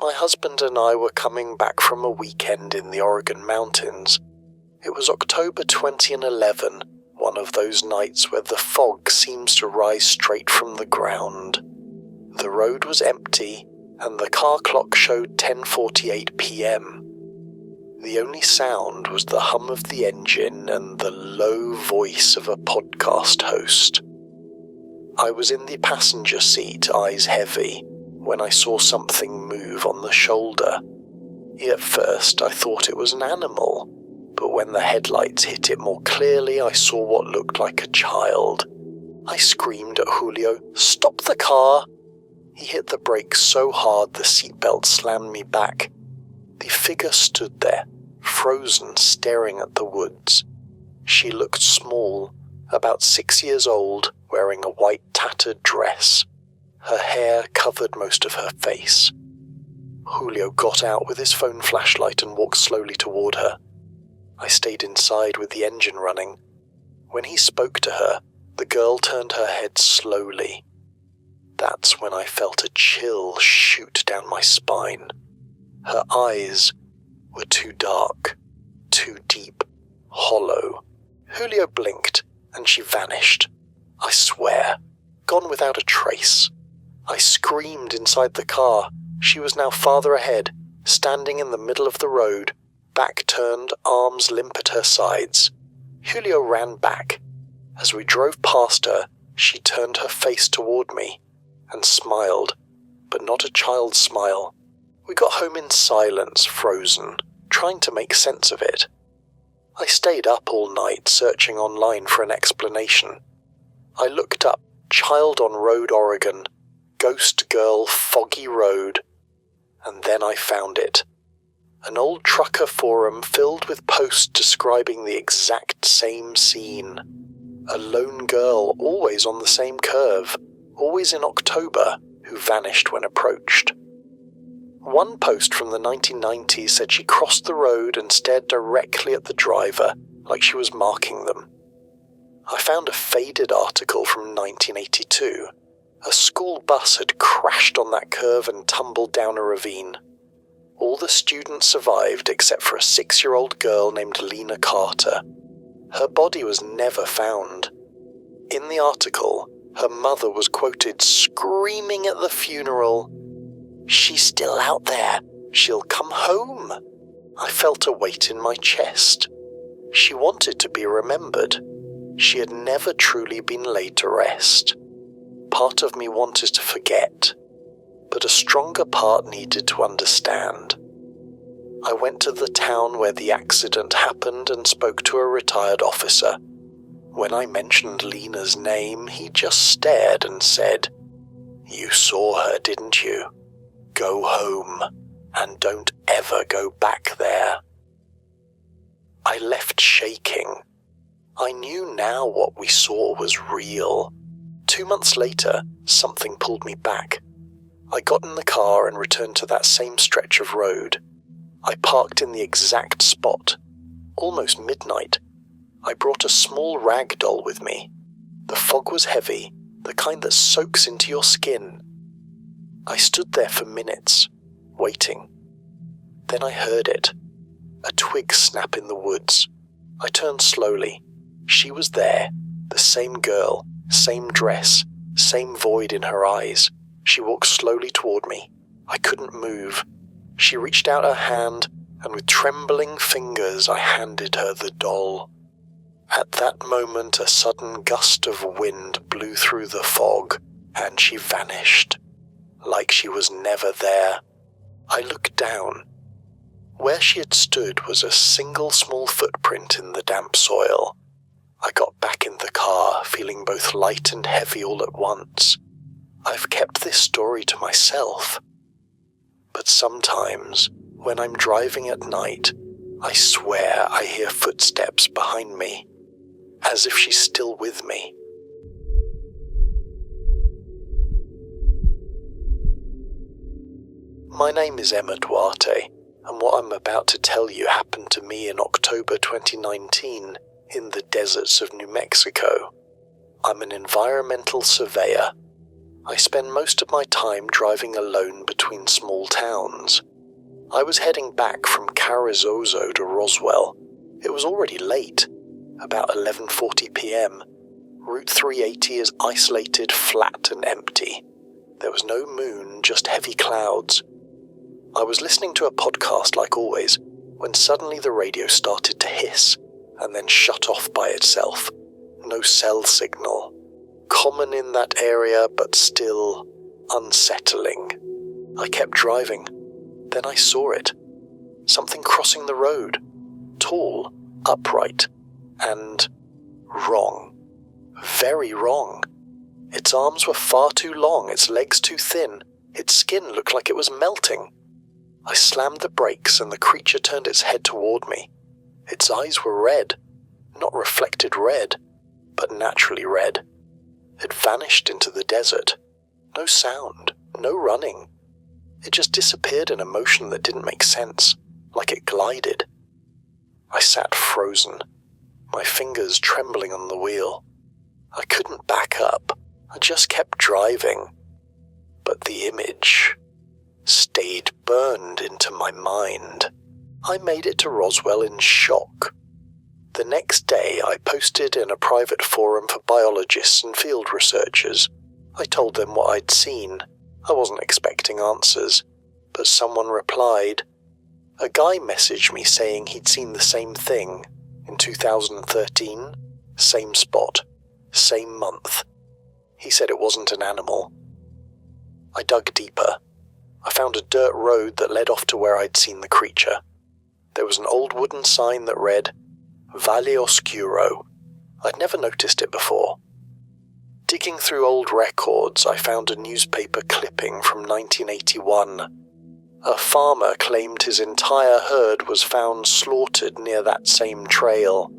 My husband and I were coming back from a weekend in the Oregon mountains. It was October 2011, one of those nights where the fog seems to rise straight from the ground. The road was empty, and the car clock showed 10:48 p.m. The only sound was the hum of the engine and the low voice of a podcast host. I was in the passenger seat, eyes heavy, when I saw something move on the shoulder. At first I thought it was an animal, but when the headlights hit it more clearly, I saw what looked like a child. I screamed at Julio, "Stop the car!" He hit the brakes so hard the seatbelt slammed me back. The figure stood there, frozen, staring at the woods. She looked small, about 6 years old, wearing a white tattered dress. Her hair covered most of her face. Julio got out with his phone flashlight and walked slowly toward her. I stayed inside with the engine running. When he spoke to her, the girl turned her head slowly. That's when I felt a chill shoot down my spine. Her eyes were too dark, too deep, hollow. Julio blinked, and she vanished. I swear, gone without a trace. I screamed inside the car. She was now farther ahead, standing in the middle of the road, back turned, arms limp at her sides. Julio ran back. As we drove past her, she turned her face toward me and smiled, but not a child's smile. We got home in silence, frozen, trying to make sense of it. I stayed up all night searching online for an explanation. I looked up "Child on Road, Oregon," "Ghost Girl, Foggy Road," and then I found it. An old trucker forum filled with posts describing the exact same scene. A lone girl, always on the same curve, always in October, who vanished when approached. One post from the 1990s said she crossed the road and stared directly at the driver, like she was marking them. I found a faded article from 1982. A school bus had crashed on that curve and tumbled down a ravine. All the students survived except for a 6-year-old girl named Lena Carter. Her body was never found. In the article, her mother was quoted screaming at the funeral, "She's still out there. She'll come home." I felt a weight in my chest. She wanted to be remembered. She had never truly been laid to rest. Part of me wanted to forget, but a stronger part needed to understand. I went to the town where the accident happened and spoke to a retired officer. When I mentioned Lena's name, he just stared and said, "You saw her, didn't you? Go home, and don't ever go back there." I left shaking. I knew now what we saw was real. 2 months later, something pulled me back. I got in the car and returned to that same stretch of road. I parked in the exact spot. Almost midnight. I brought a small rag doll with me. The fog was heavy, the kind that soaks into your skin. I stood there for minutes, waiting. Then I heard it. A twig snap in the woods. I turned slowly. She was there, the same girl, same dress, same void in her eyes. She walked slowly toward me. I couldn't move. She reached out her hand, and with trembling fingers I handed her the doll. At that moment a sudden gust of wind blew through the fog, and she vanished, like she was never there. I looked down. Where she had stood was a single small footprint in the damp soil. I got back in the car, feeling both light and heavy all at once. I've kept this story to myself. But sometimes, when I'm driving at night, I swear I hear footsteps behind me, as if she's still with me. My name is Emma Duarte, and what I'm about to tell you happened to me in October 2019 in the deserts of New Mexico. I'm an environmental surveyor. I spend most of my time driving alone between small towns. I was heading back from Carrizozo to Roswell. It was already late, about 11:40 p.m. Route 380 is isolated, flat and empty. There was no moon, just heavy clouds. I was listening to a podcast like always, when suddenly the radio started to hiss, and then shut off by itself. No cell signal. Common in that area, but still unsettling. I kept driving. Then I saw it. Something crossing the road. Tall, upright, and wrong. Very wrong. Its arms were far too long, its legs too thin. Its skin looked like it was melting. I slammed the brakes and the creature turned its head toward me. Its eyes were red. Not reflected red, but naturally red. It vanished into the desert. No sound, no running. It just disappeared in a motion that didn't make sense, like it glided. I sat frozen, my fingers trembling on the wheel. I couldn't back up. I just kept driving. But the image stayed burned into my mind. I made it to Roswell in shock. The next day, I posted in a private forum for biologists and field researchers. I told them what I'd seen. I wasn't expecting answers, but someone replied. A guy messaged me saying he'd seen the same thing in 2013, same spot, same month. He said it wasn't an animal. I dug deeper. I found a dirt road that led off to where I'd seen the creature. There was an old wooden sign that read, Valle Oscuro. I'd never noticed it before. Digging through old records, I found a newspaper clipping from 1981. A farmer claimed his entire herd was found slaughtered near that same trail.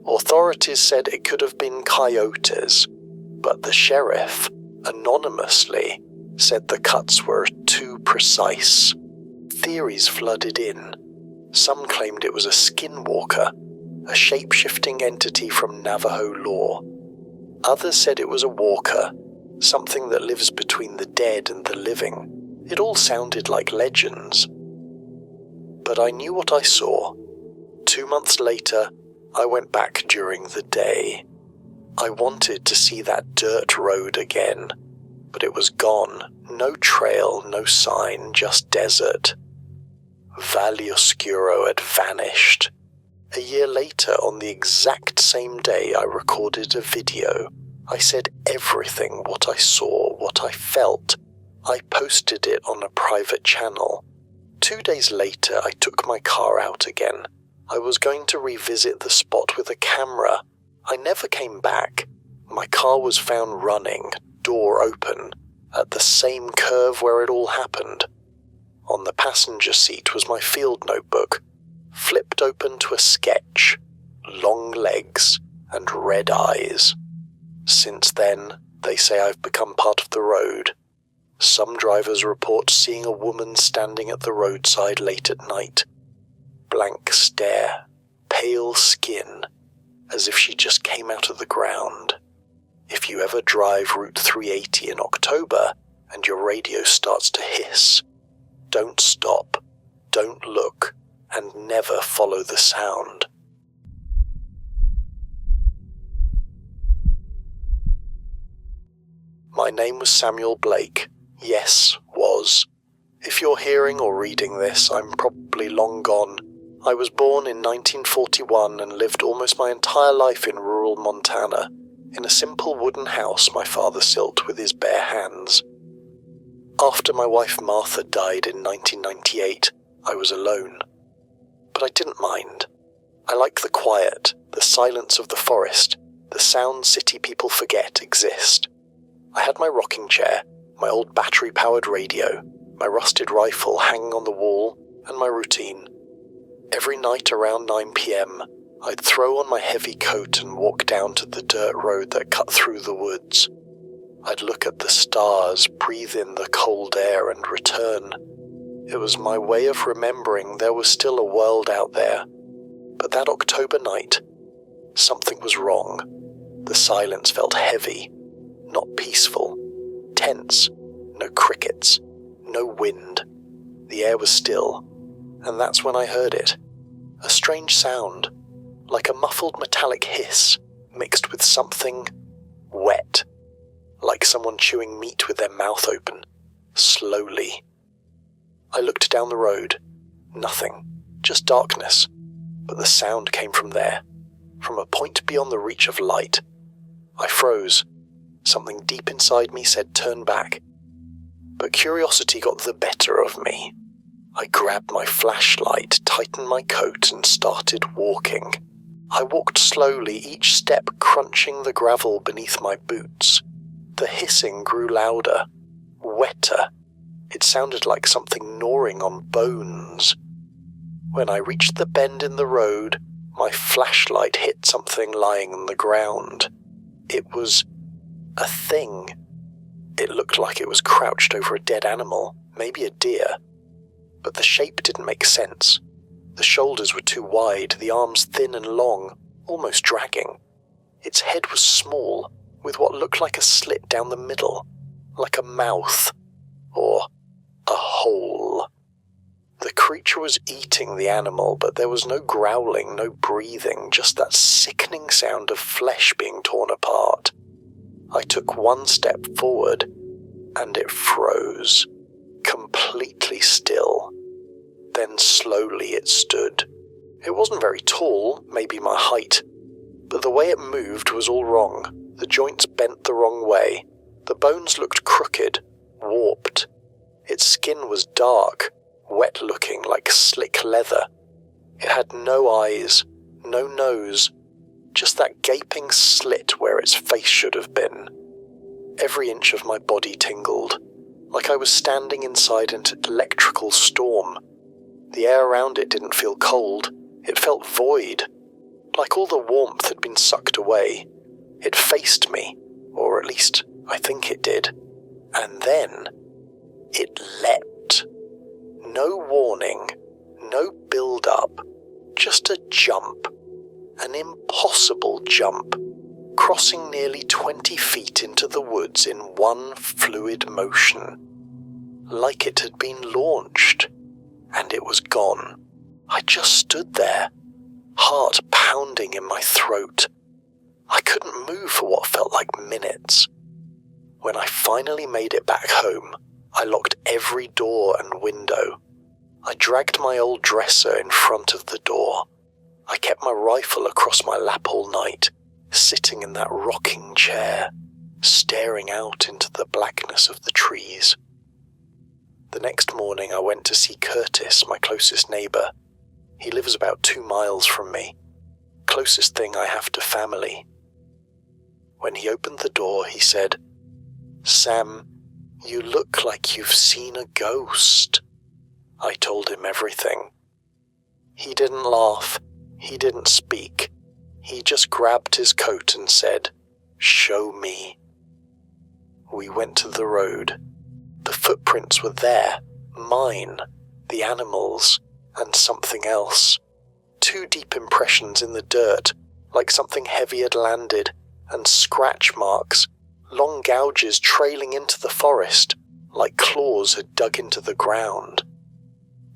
Authorities said it could have been coyotes, but the sheriff, anonymously, said the cuts were too precise. Theories flooded in. Some claimed it was a skinwalker, a shape-shifting entity from Navajo lore. Others said it was a walker, something that lives between the dead and the living. It all sounded like legends. But I knew what I saw. 2 months later, I went back during the day. I wanted to see that dirt road again, but it was gone. No trail, no sign, just desert. Valle Oscuro had vanished. A year later, on the exact same day, I recorded a video. I said everything, what I saw, what I felt. I posted it on a private channel. 2 days later, I took my car out again. I was going to revisit the spot with a camera. I never came back. My car was found running, door open, at the same curve where it all happened. On the passenger seat was my field notebook, flipped open to a sketch, long legs and red eyes. Since then, they say I've become part of the road. Some drivers report seeing a woman standing at the roadside late at night. Blank stare, pale skin, as if she just came out of the ground. If you ever drive Route 380 in October and your radio starts to hiss, don't stop, don't look, and never follow the sound. My name was Samuel Blake. Yes, was. If you're hearing or reading this, I'm probably long gone. I was born in 1941 and lived almost my entire life in rural Montana, in a simple wooden house my father built with his bare hands. After my wife Martha died in 1998, I was alone. But I didn't mind. I like the quiet, the silence of the forest, the sounds city people forget exist. I had my rocking chair, my old battery-powered radio, my rusted rifle hanging on the wall, and my routine. Every night around 9 p.m, I'd throw on my heavy coat and walk down to the dirt road that cut through the woods. I'd look at the stars, breathe in the cold air, and return. It was my way of remembering there was still a world out there. But that October night, something was wrong. The silence felt heavy, not peaceful. tense. No crickets. No wind. The air was still. And that's when I heard it. A strange sound, like a muffled metallic hiss mixed with something wet, like someone chewing meat with their mouth open, slowly. I looked down the road. Nothing, just darkness, but the sound came from there, from a point beyond the reach of light. I froze. Something deep inside me said turn back. But curiosity got the better of me. I grabbed my flashlight, tightened my coat, and started walking. I walked slowly, each step crunching the gravel beneath my boots. The hissing grew louder, wetter. It sounded like something gnawing on bones. When I reached the bend in the road, my flashlight hit something lying on the ground. It was a thing. It looked like it was crouched over a dead animal, maybe a deer. But the shape didn't make sense. The shoulders were too wide, the arms thin and long, almost dragging. Its head was small, with what looked like a slit down the middle, like a mouth, or a hole. The creature was eating the animal, but there was no growling, no breathing, just that sickening sound of flesh being torn apart. I took one step forward, and it froze, completely still. Then slowly it stood. It wasn't very tall, maybe my height, but the way it moved was all wrong. The joints bent the wrong way. The bones looked crooked, warped. Its skin was dark, wet-looking like slick leather. It had no eyes, no nose, just that gaping slit where its face should have been. Every inch of my body tingled, like I was standing inside an electrical storm. The air around it didn't feel cold, it felt void, like all the warmth had been sucked away. It faced me, or at least I think it did, and then it leapt. No warning, no build-up, just a jump, an impossible jump, crossing nearly 20 feet into the woods in one fluid motion, like it had been launched. And it was gone. I just stood there, heart pounding in my throat. I couldn't move for what felt like minutes. When I finally made it back home, I locked every door and window. I dragged my old dresser in front of the door. I kept my rifle across my lap all night, sitting in that rocking chair, staring out into the blackness of the trees. The next morning I went to see Curtis, my closest neighbour. He lives about 2 miles from me. Closest thing I have to family. When he opened the door, he said, "Sam, you look like you've seen a ghost." I told him everything. He didn't laugh. He didn't speak. He just grabbed his coat and said, "Show me." We went to the road. The footprints were there, mine, the animals, and something else. 2 deep impressions in the dirt, like something heavy had landed, and scratch marks, long gouges trailing into the forest, like claws had dug into the ground.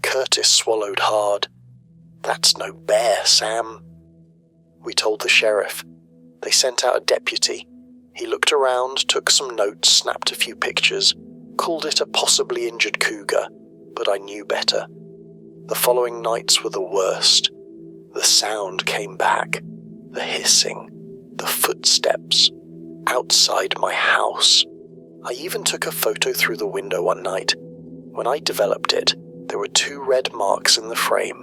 Curtis swallowed hard. "That's no bear, Sam." We told the sheriff. They sent out a deputy. He looked around, took some notes, snapped a few pictures, called it a possibly injured cougar, but I knew better. The following nights were the worst. The sound came back, the hissing, the footsteps, outside my house. I even took a photo through the window one night. When I developed it, there were 2 red marks in the frame,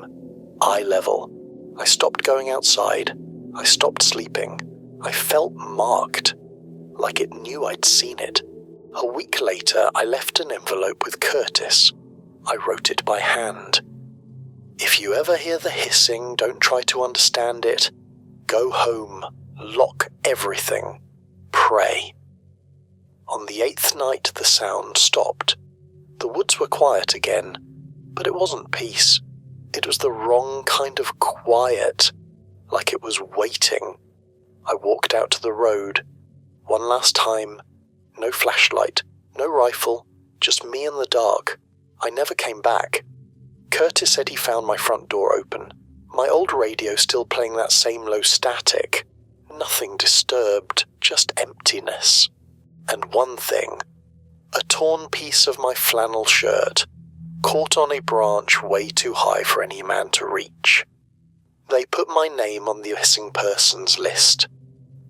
eye level. I stopped going outside. I stopped sleeping. I felt marked, like it knew I'd seen it. A week later, I left an envelope with Curtis. I wrote it by hand. "If you ever hear the hissing, don't try to understand it. Go home, lock everything, pray." On the 8th night, the sound stopped. The woods were quiet again, but it wasn't peace. It was the wrong kind of quiet, like it was waiting. I walked out to the road. One last time. No flashlight, No rifle, just me in the dark. I never came back. Curtis said he found my front door open. My old radio still playing that same low static. Nothing disturbed, just emptiness. And one thing. A torn piece of my flannel shirt, caught on a branch way too high for any man to reach. They put my name on the missing persons list.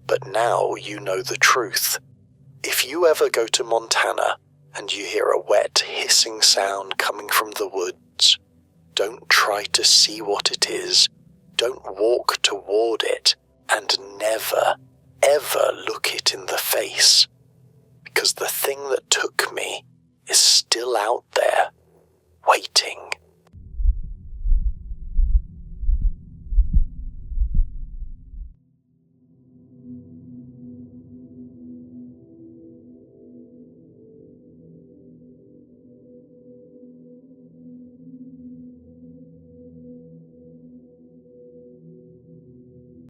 But now you know the truth. If you ever go to Montana and you hear a wet, hissing sound coming from the woods, don't try to see what it is. Don't walk toward it, and never, ever look it in the face. Because the thing that took me is still out there.